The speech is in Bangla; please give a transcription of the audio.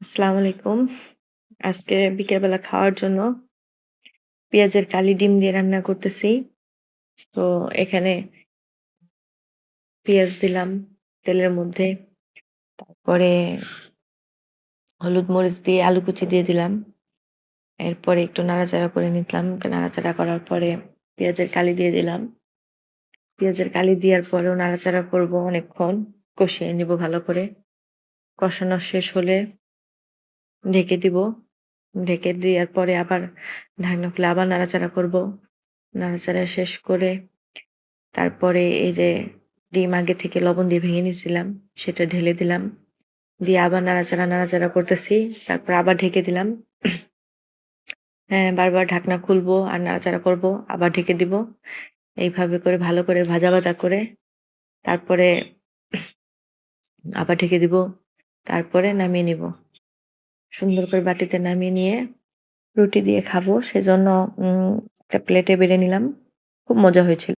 আসসালামু আলাইকুম। আজকে বিকেলবেলা খাওয়ার জন্য পেঁয়াজের কালি ডিম দিয়ে রান্না করতেছি। তো এখানে পেঁয়াজ দিলাম তেলের মধ্যে। পরে হলুদ মরিচ দিয়ে আলু কুচি দিয়ে দিলাম। এরপরে একটু নাড়াচাড়া করে নিলাম। নাড়াচাড়া করার পরে পেঁয়াজের কালি দিয়ে দিলাম। পেঁয়াজের কালি দেওয়ার পরেও নাড়াচাড়া করব অনেকক্ষণ। কষিয়ে নিব ভালো করে। কষানো শেষ হলে ঢেকে দিব। ঢেকে দেওয়ার পরে আবার ঢাকনা খুলে আবার নাড়াচাড়া করব। নাড়াচাড়া শেষ করে তারপরে এই যে ডিম আগে থেকে লবণ দিয়ে ভেঙে নিয়েছিলাম সেটা ঢেলে দিলাম। দিয়ে আবার নাড়াচাড়া করতেছি। তারপর আবার ঢেকে দিলাম। হ্যাঁ, বারবার ঢাকনা খুলবো আর নাড়াচাড়া করব। আবার ঢেকে দিব। এইভাবে করে ভালো করে ভাজা করে তারপরে আবার ঢেকে দিব। তারপরে নামিয়ে নিব। সুন্দর করে বাটিতে নামিয়ে নিয়ে রুটি দিয়ে খাবো। সেজন্য একটা প্লেটে বেড়ে নিলাম। খুব মজা হয়েছিল।